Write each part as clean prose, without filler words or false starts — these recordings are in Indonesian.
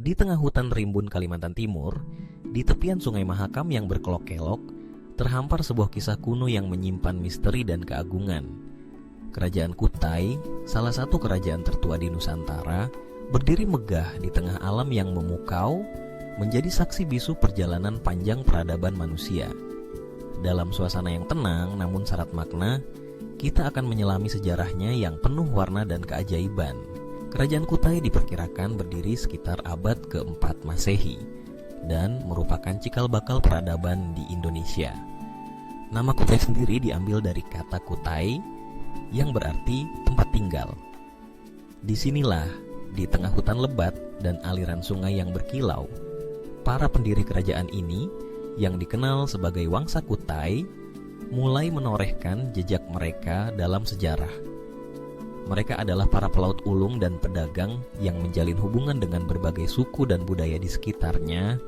Di tengah hutan rimbun Kalimantan Timur, di tepian Sungai Mahakam yang berkelok-kelok, terhampar sebuah kisah kuno yang menyimpan misteri dan keagungan. Kerajaan Kutai, salah satu kerajaan tertua di Nusantara, berdiri megah di tengah alam yang memukau, menjadi saksi bisu perjalanan panjang peradaban manusia. Dalam suasana yang tenang namun syarat makna, kita akan menyelami sejarahnya yang penuh warna dan keajaiban. Kerajaan Kutai diperkirakan berdiri sekitar abad ke-4 Masehi dan merupakan cikal bakal peradaban di Indonesia. Nama Kutai sendiri diambil dari kata Kutai yang berarti tempat tinggal. Disinilah, di tengah hutan lebat dan aliran sungai yang berkilau, para pendiri kerajaan ini yang dikenal sebagai Wangsa Kutai mulai menorehkan jejak mereka dalam sejarah. Mereka adalah para pelaut ulung dan pedagang yang menjalin hubungan dengan berbagai suku dan budaya di sekitarnya,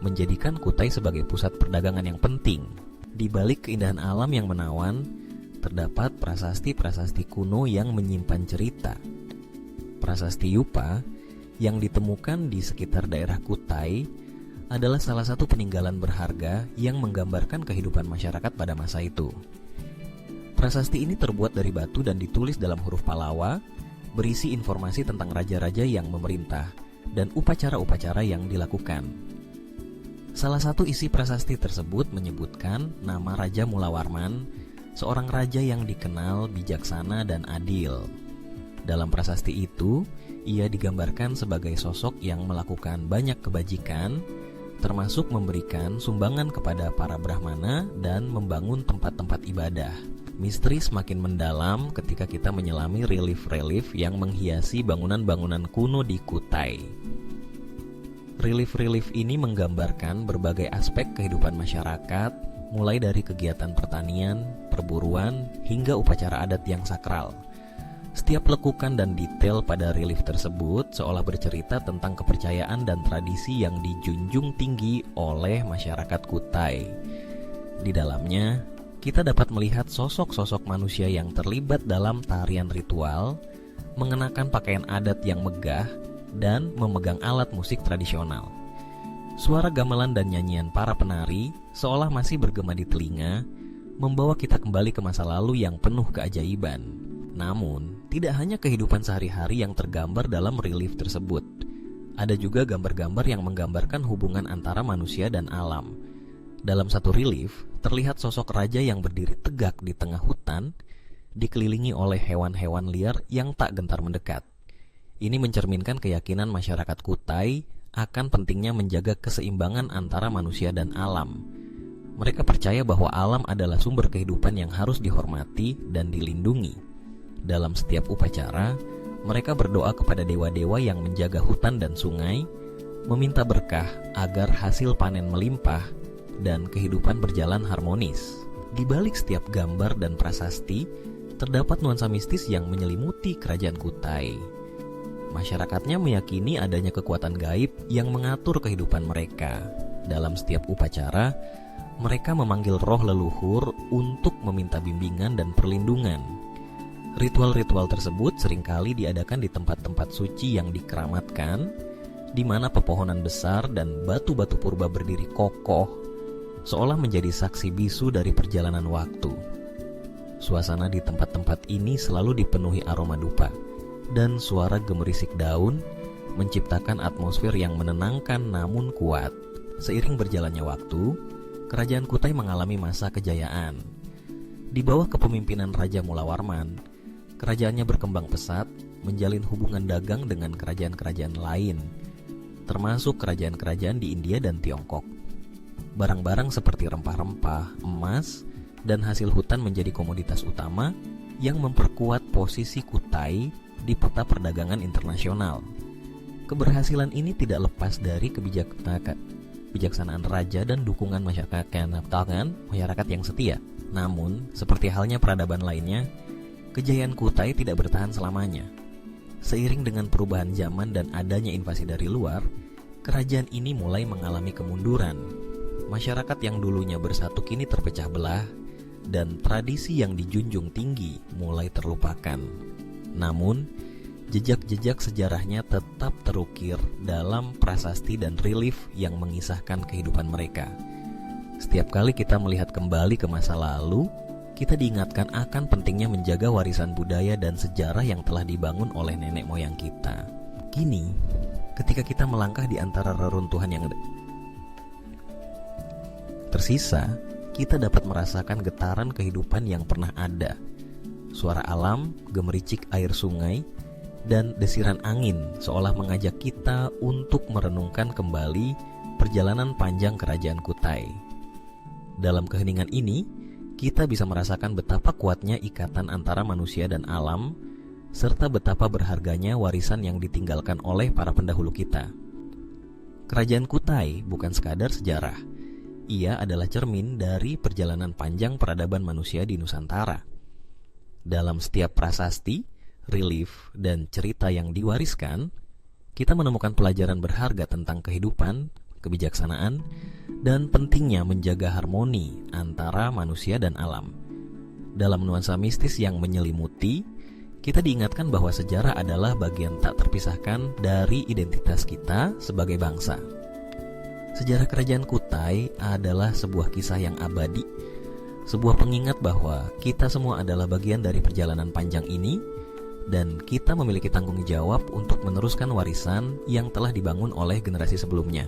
menjadikan Kutai sebagai pusat perdagangan yang penting. Di balik keindahan alam yang menawan, terdapat prasasti-prasasti kuno yang menyimpan cerita. Prasasti Yupa yang ditemukan di sekitar daerah Kutai adalah salah satu peninggalan berharga yang menggambarkan kehidupan masyarakat pada masa itu. Prasasti ini terbuat dari batu dan ditulis dalam huruf Palawa, berisi informasi tentang raja-raja yang memerintah dan upacara-upacara yang dilakukan. Salah satu isi prasasti tersebut menyebutkan nama Raja Mulawarman, seorang raja yang dikenal bijaksana dan adil. Dalam prasasti itu, ia digambarkan sebagai sosok yang melakukan banyak kebajikan, termasuk memberikan sumbangan kepada para Brahmana dan membangun tempat-tempat ibadah. Misteri semakin mendalam ketika kita menyelami relief-relief yang menghiasi bangunan-bangunan kuno di Kutai. Relief-relief ini menggambarkan berbagai aspek kehidupan masyarakat, mulai dari kegiatan pertanian, perburuan, hingga upacara adat yang sakral. Setiap lekukan dan detail pada relief tersebut seolah bercerita tentang kepercayaan dan tradisi yang dijunjung tinggi oleh masyarakat Kutai. Di dalamnya, kita dapat melihat sosok-sosok manusia yang terlibat dalam tarian ritual, mengenakan pakaian adat yang megah, dan memegang alat musik tradisional. Suara gamelan dan nyanyian para penari seolah masih bergema di telinga, membawa kita kembali ke masa lalu yang penuh keajaiban. Namun, tidak hanya kehidupan sehari-hari yang tergambar dalam relief tersebut. Ada juga gambar-gambar yang menggambarkan hubungan antara manusia dan alam. Dalam satu relief, terlihat sosok raja yang berdiri tegak di tengah hutan, dikelilingi oleh hewan-hewan liar yang tak gentar mendekat. Ini mencerminkan keyakinan masyarakat Kutai akan pentingnya menjaga keseimbangan antara manusia dan alam. Mereka percaya bahwa alam adalah sumber kehidupan yang harus dihormati dan dilindungi. Dalam setiap upacara, mereka berdoa kepada dewa-dewa yang menjaga hutan dan sungai, meminta berkah agar hasil panen melimpah dan kehidupan berjalan harmonis. Di balik setiap gambar dan prasasti, terdapat nuansa mistis yang menyelimuti kerajaan Kutai. Masyarakatnya meyakini adanya kekuatan gaib yang mengatur kehidupan mereka. Dalam setiap upacara, mereka memanggil roh leluhur untuk meminta bimbingan dan perlindungan. Ritual-ritual tersebut seringkali diadakan di tempat-tempat suci yang dikeramatkan, di mana pepohonan besar dan batu-batu purba berdiri kokoh, seolah menjadi saksi bisu dari perjalanan waktu. Suasana di tempat-tempat ini selalu dipenuhi aroma dupa, dan suara gemerisik daun menciptakan atmosfer yang menenangkan namun kuat. Seiring berjalannya waktu, kerajaan Kutai mengalami masa kejayaan. Di bawah kepemimpinan Raja Mulawarman, kerajaannya berkembang pesat, menjalin hubungan dagang dengan kerajaan-kerajaan lain, termasuk kerajaan-kerajaan di India dan Tiongkok. Barang-barang seperti rempah-rempah, emas, dan hasil hutan menjadi komoditas utama yang memperkuat posisi Kutai di peta perdagangan internasional. Keberhasilan ini tidak lepas dari kebijaksanaan raja dan dukungan masyarakat yang setia. Namun, seperti halnya peradaban lainnya, kejayaan Kutai tidak bertahan selamanya. Seiring dengan perubahan zaman dan adanya invasi dari luar, kerajaan ini mulai mengalami kemunduran. Masyarakat yang dulunya bersatu kini terpecah belah, dan tradisi yang dijunjung tinggi mulai terlupakan. Namun, jejak-jejak sejarahnya tetap terukir dalam prasasti dan relief yang mengisahkan kehidupan mereka. Setiap kali kita melihat kembali ke masa lalu, kita diingatkan akan pentingnya menjaga warisan budaya dan sejarah yang telah dibangun oleh nenek moyang kita. Kini, ketika kita melangkah di antara reruntuhan yang tersisa, kita dapat merasakan getaran kehidupan yang pernah ada. Suara alam, gemericik air sungai, dan desiran angin seolah mengajak kita untuk merenungkan kembali perjalanan panjang kerajaan Kutai. Dalam keheningan ini, kita bisa merasakan betapa kuatnya ikatan antara manusia dan alam, serta betapa berharganya warisan yang ditinggalkan oleh para pendahulu kita. Kerajaan Kutai bukan sekadar sejarah. Ia adalah cermin dari perjalanan panjang peradaban manusia di Nusantara. Dalam setiap prasasti, relief, dan cerita yang diwariskan, kita menemukan pelajaran berharga tentang kehidupan, kebijaksanaan, dan pentingnya menjaga harmoni antara manusia dan alam. Dalam nuansa mistis yang menyelimuti, kita diingatkan bahwa sejarah adalah bagian tak terpisahkan dari identitas kita sebagai bangsa. Sejarah Kerajaan Kutai adalah sebuah kisah yang abadi, sebuah pengingat bahwa kita semua adalah bagian dari perjalanan panjang ini, dan kita memiliki tanggung jawab untuk meneruskan warisan yang telah dibangun oleh generasi sebelumnya.